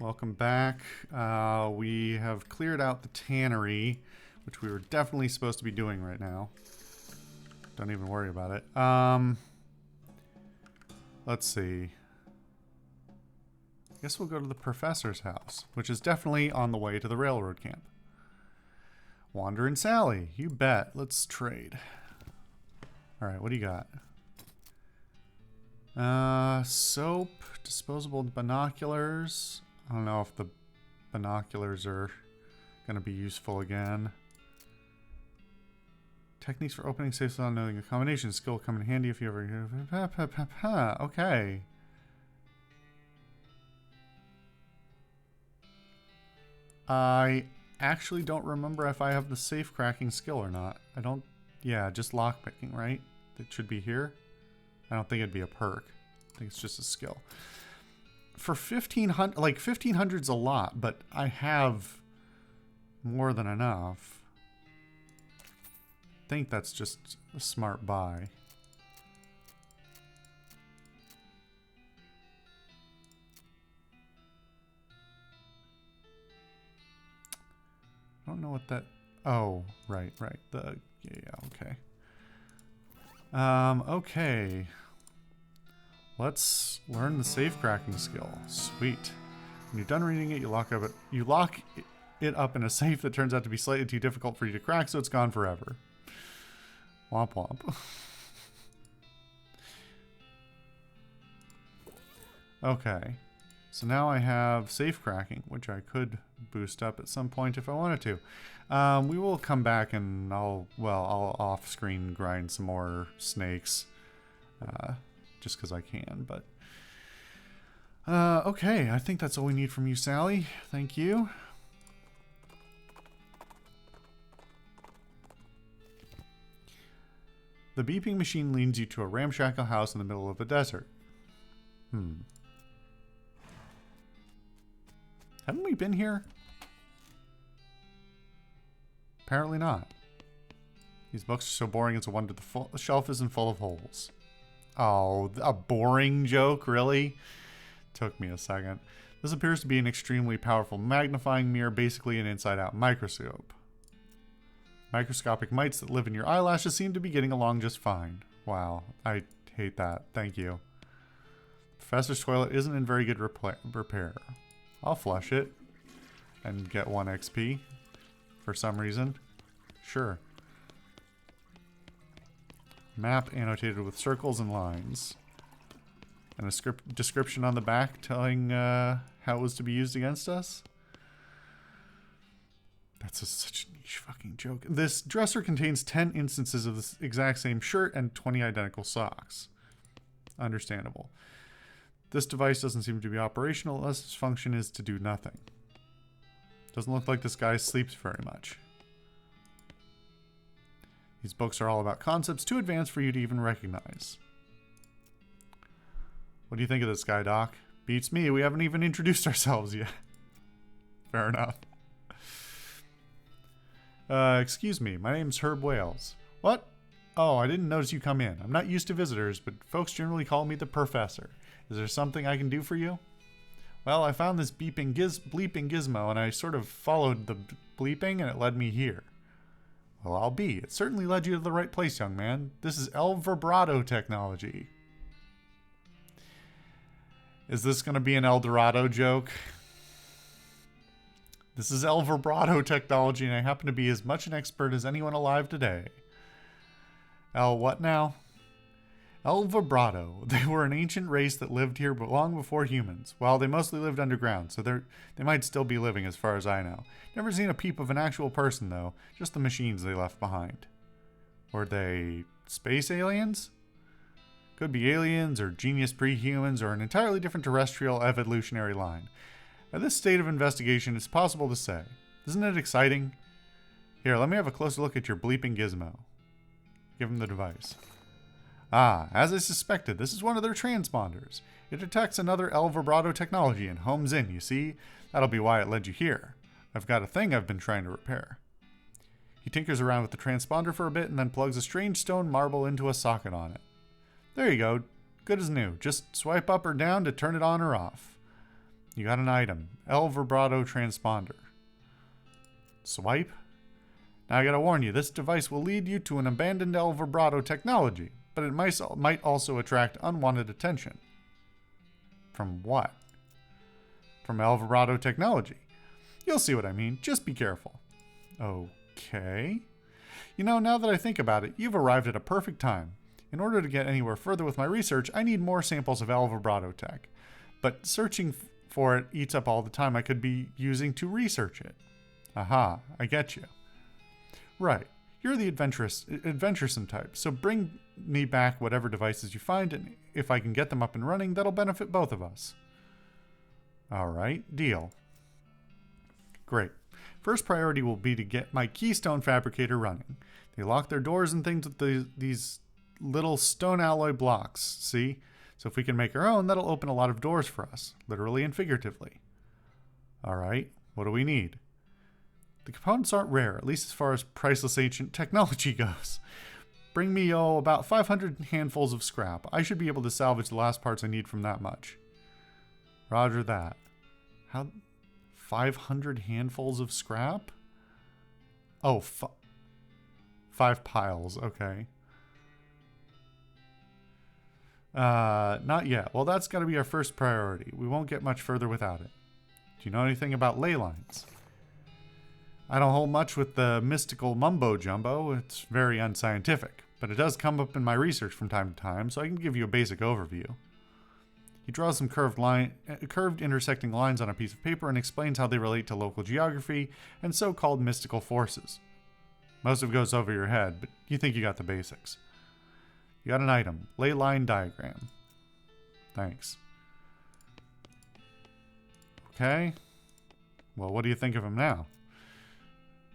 Welcome back. We have cleared out the tannery, which we were definitely supposed to be doing right now. Don't even worry about it. Let's see. I guess we'll go to the professor's house, which is definitely on the way to the railroad camp. Wanderin' Sally, you bet. Let's trade. Alright, what do you got? Soap, disposable binoculars. I don't know if the binoculars are going to be useful again. Techniques for opening safes without knowing a combination. Skill will come in handy if you ever... Okay. I actually don't remember if I have the safe cracking skill or not. I don't... Yeah, just lockpicking, right? That should be here. I don't think it'd be a perk. I think it's just a skill. For 1500, like 1500's a lot, but I have more than enough. I think that's just a smart buy. I don't know what that... Oh, right. Yeah, okay. Okay. Let's learn the safe cracking skill. Sweet. When you're done reading it, you lock it up in a safe that turns out to be slightly too difficult for you to crack, so it's gone forever. Womp womp. Okay. So now I have safe cracking, which I could boost up at some point if I wanted to. We will come back and I'll off-screen grind some more snakes. Just because I can, but... okay, I think that's all we need from you, Sally. Thank you. The beeping machine leads you to a ramshackle house in the middle of the desert. Haven't we been here? Apparently not. These books are so boring it's a wonder the shelf isn't full of holes. Oh, a boring joke, really? Took me a second. This appears to be an extremely powerful magnifying mirror, basically an inside-out microscope. Microscopic mites that live in your eyelashes seem to be getting along just fine. Wow, I hate that. Thank you. Professor's toilet isn't in very good repair. I'll flush it and get 1 XP for some reason. Sure. Map annotated with circles and lines. And a description on the back telling how it was to be used against us. That's such a niche fucking joke. This dresser contains 10 instances of the exact same shirt and 20 identical socks. Understandable. This device doesn't seem to be operational unless its function is to do nothing. Doesn't look like this guy sleeps very much. These books are all about concepts too advanced for you to even recognize. What do you think of this guy, Doc? Beats me. We haven't even introduced ourselves yet. Fair enough. Excuse me. My name's Herb Wales. What? Oh, I didn't notice you come in. I'm not used to visitors, but folks generally call me the Professor. Is there something I can do for you? Well, I found this bleeping gizmo, and I sort of followed the bleeping, and it led me here. Well, I'll be. It certainly led you to the right place, young man. This is El Vibrato technology. Is this going to be an El Dorado joke? This is El Vibrato technology, and I happen to be as much an expert as anyone alive today. El what now? El Vibrato. They were an ancient race that lived here but long before humans. Well, they mostly lived underground, so they might still be living as far as I know. Never seen a peep of an actual person, though. Just the machines they left behind. Were they space aliens? Could be aliens, or genius pre-humans, or an entirely different terrestrial evolutionary line. At this state of investigation, it's possible to say. Isn't it exciting? Here, let me have a closer look at your bleeping gizmo. Give him the device. Ah, as I suspected, this is one of their transponders. It detects another El Vibrato technology and homes in, you see? That'll be why it led you here. I've got a thing I've been trying to repair. He tinkers around with the transponder for a bit and then plugs a strange stone marble into a socket on it. There you go. Good as new. Just swipe up or down to turn it on or off. You got an item. El Vibrato transponder. Swipe. Now I gotta warn you, this device will lead you to an abandoned El Vibrato technology, but it might also attract unwanted attention. From what? From El Vibrato technology. You'll see what I mean. Just be careful. Okay. You know, now that I think about it, you've arrived at a perfect time. In order to get anywhere further with my research, I need more samples of El Vibrato tech. But searching for it eats up all the time I could be using to research it. Aha, I get you. Right. You're the adventuresome type, so bring me back whatever devices you find, and if I can get them up and running, that'll benefit both of us. Alright, deal. Great. First priority will be to get my Keystone Fabricator running. They lock their doors and things with these little stone alloy blocks, see? So if we can make our own, that'll open a lot of doors for us, literally and figuratively. Alright, what do we need? The components aren't rare, at least as far as priceless ancient technology goes. Bring me, about 500 handfuls of scrap. I should be able to salvage the last parts I need from that much. Roger that. How... 500 handfuls of scrap? Oh, 5 piles, okay. Not yet. Well, that's got to be our first priority. We won't get much further without it. Do you know anything about ley lines? I don't hold much with the mystical mumbo-jumbo. It's very unscientific, but it does come up in my research from time to time, so I can give you a basic overview. He draws some curved intersecting lines on a piece of paper and explains how they relate to local geography and so-called mystical forces. Most of it goes over your head, but you think you got the basics. You got an item. Ley line diagram. Thanks. Okay. Well, what do you think of him now?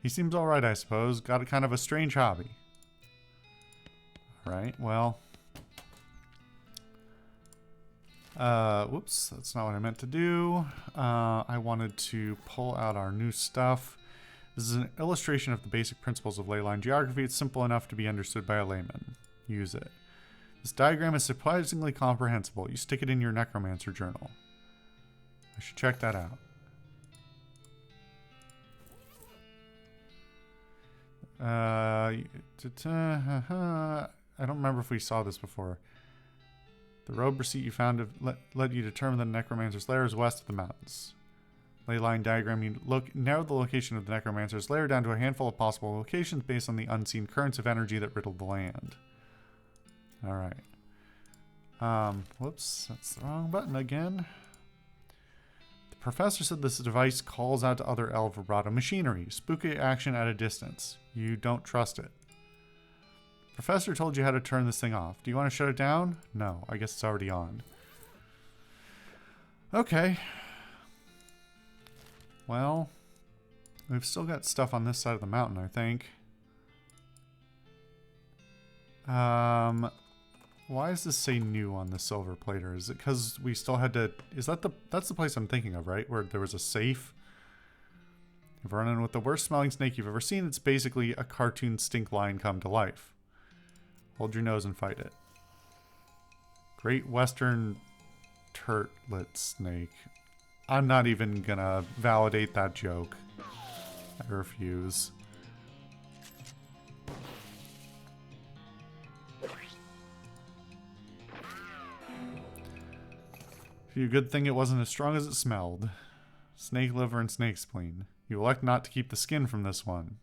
He seems alright, I suppose. Got a kind of a strange hobby. Alright, well... whoops, that's not what I meant to do. I wanted to pull out our new stuff. This is an illustration of the basic principles of ley line geography. It's simple enough to be understood by a layman. Use it. This diagram is surprisingly comprehensible. You stick it in your necromancer journal. I should check that out. I don't remember if we saw this before. The road receipt you found let you determine the necromancer's lair is west of the mountains. Ley line diagram, you narrow the location of the necromancer's lair down to a handful of possible locations based on the unseen currents of energy that riddle the land. Alright. Whoops, that's the wrong button again. The professor said this device calls out to other El Vibrato machinery. Spooky action at a distance. You don't trust it. Professor told you how to turn this thing off. Do you want to shut it down? No, I guess it's already on. Okay. Well, we've still got stuff on this side of the mountain, I think. Why does this say new on the silver plater? Is it because we still had to... That's the place I'm thinking of, right? Where there was a safe? If you're running with the worst smelling snake you've ever seen, it's basically a cartoon stink line come to life. Hold your nose and fight it. Great Western turtlet snake. I'm not even gonna validate that joke. I refuse. Phew, good thing it wasn't as strong as it smelled. Snake liver and snake spleen. You elect not to keep the skin from this one.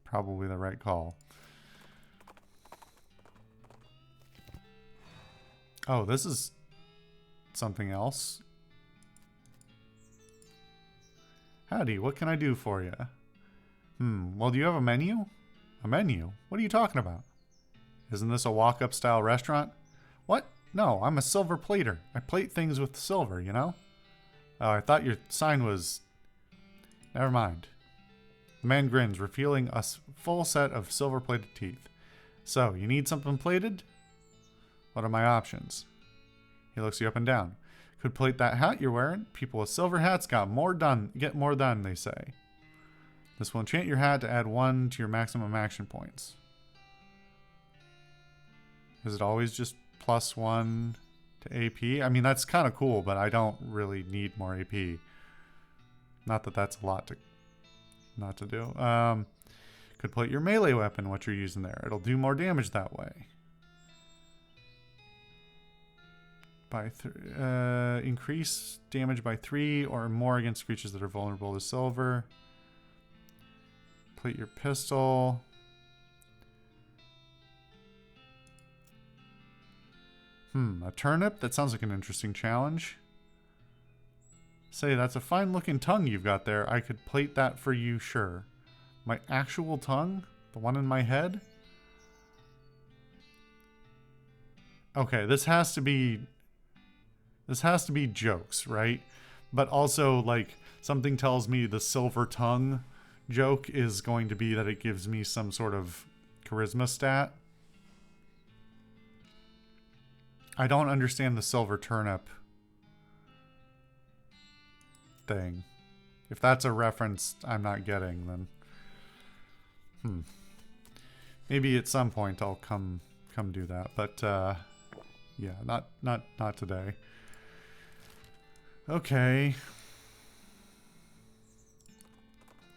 Probably the right call. Oh, this is something else. Howdy, what can I do for you? Well, do you have a menu? A menu? What are you talking about? Isn't this a walk-up style restaurant? What? No, I'm a silver plater. I plate things with silver, you know? Oh, I thought your sign was... Never mind. The man grins, revealing a full set of silver-plated teeth. So, you need something plated? What are my options? He looks you up and down. Could plate that hat you're wearing. People with silver hats get more done, they say. This will enchant your hat to add 1 to your maximum action points. Is it always just +1 to to AP. I mean, that's kind of cool, but I don't really need more AP. Not that that's a lot to not to do. Could put your melee weapon, what you're using there. It'll do more damage that way. By increase damage by 3 or more against creatures that are vulnerable to silver. Plate your pistol. A turnip? That sounds like an interesting challenge. Say, that's a fine looking tongue you've got there. I could plate that for you, sure. My actual tongue? The one in my head? Okay, this has to be jokes, right? But also, like, something tells me the silver tongue joke is going to be that it gives me some sort of charisma stat. I don't understand the silver turnip thing. If that's a reference I'm not getting, then maybe at some point I'll come do that. But yeah, not today. Okay.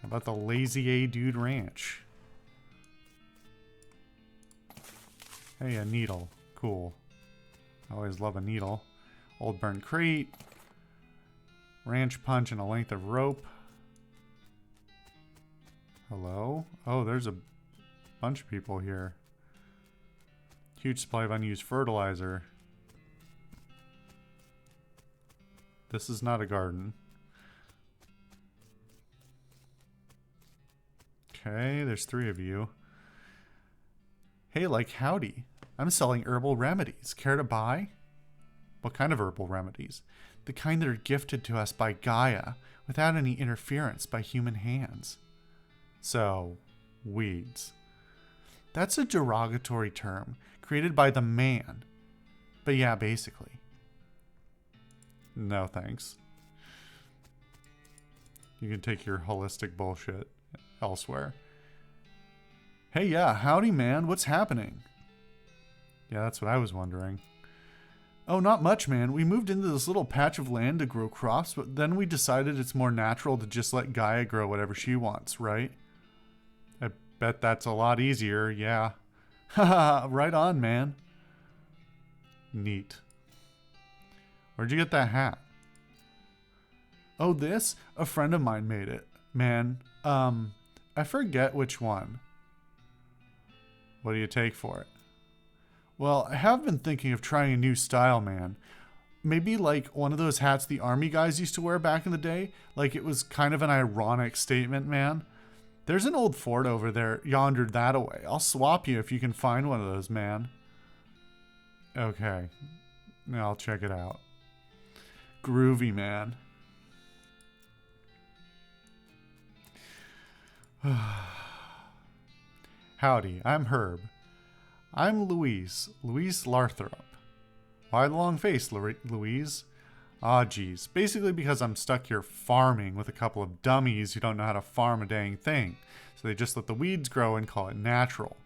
How about the Lazy A Dude Ranch? Hey, a needle. Cool. I always love a needle. Old burnt crate. Ranch punch and a length of rope. Hello? Oh, there's a bunch of people here. Huge supply of unused fertilizer. This is not a garden. Okay, there's 3 of you. Hey, like howdy. I'm selling herbal remedies. Care to buy? What kind of herbal remedies? The kind that are gifted to us by Gaia without any interference by human hands. So, weeds. That's a derogatory term created by the man. But yeah, basically. No thanks. You can take your holistic bullshit elsewhere. Hey, yeah, howdy, man. What's happening? Yeah, that's what I was wondering. Oh, not much, man. We moved into this little patch of land to grow crops, but then we decided it's more natural to just let Gaia grow whatever she wants, right? I bet that's a lot easier, yeah. Haha, right on, man. Neat. Where'd you get that hat? Oh, this? A friend of mine made it. Man, I forget which one. What do you take for it? Well, I have been thinking of trying a new style, man. Maybe like one of those hats the army guys used to wear back in the day. Like it was kind of an ironic statement, man. There's an old fort over there, yonder that away. I'll swap you if you can find one of those, man. Okay. Now I'll check it out. Groovy, man. Howdy, I'm Herb. I'm Louise Larthrop. Why the long face, Louise? Ah, geez. Basically because I'm stuck here farming with a couple of dummies who don't know how to farm a dang thing. So they just let the weeds grow and call it natural.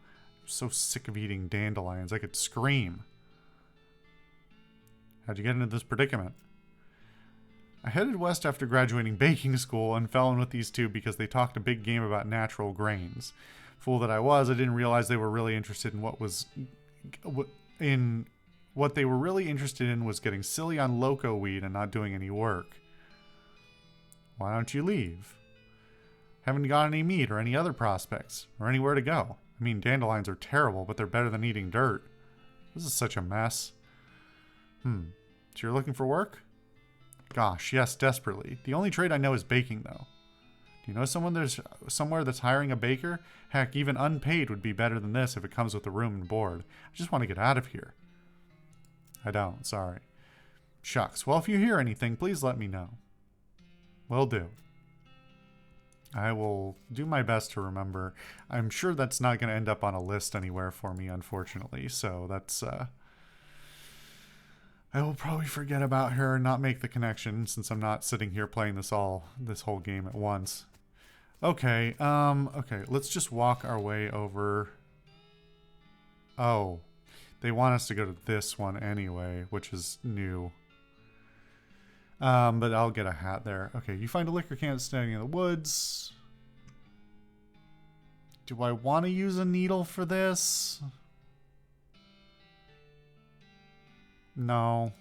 I'm so sick of eating dandelions, I could scream. How'd you get into this predicament? I headed west after graduating baking school and fell in with these two because they talked a big game about natural grains. Fool that I was, I didn't realize they were really interested in what they were really interested in was getting silly on loco weed and not doing any work. Why don't you leave? Haven't got any meat or any other prospects or anywhere to go. I mean, dandelions are terrible, but they're better than eating dirt. This is such a mess. So you're looking for work? Gosh, yes, desperately. The only trade I know is baking, though. Do you know somewhere that's hiring a baker? Heck, even unpaid would be better than this if it comes with a room and board. I just want to get out of here. I don't, sorry. Shucks. Well, if you hear anything, please let me know. Will do. I will do my best to remember. I'm sure that's not going to end up on a list anywhere for me, unfortunately. So that's, I will probably forget about her and not make the connection since I'm not sitting here playing this whole game at once. Okay, okay, let's just walk our way over. Oh, They want us to go to this one anyway, which is new. But I'll get a hat there. Okay, you find a liquor can standing in the woods. Do I want to use a needle for this? No.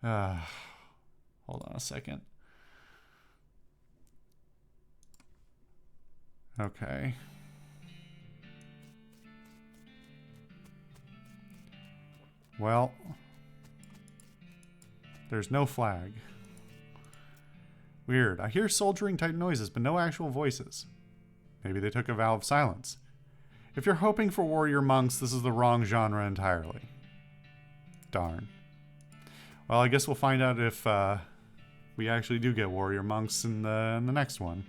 Hold on a second. Okay. Well, there's no flag. Weird. I hear soldiering type noises, but no actual voices. Maybe they took a vow of silence. If you're hoping for warrior monks, this is the wrong genre entirely. Darn. Well, I guess we'll find out if we actually do get warrior monks in the next one.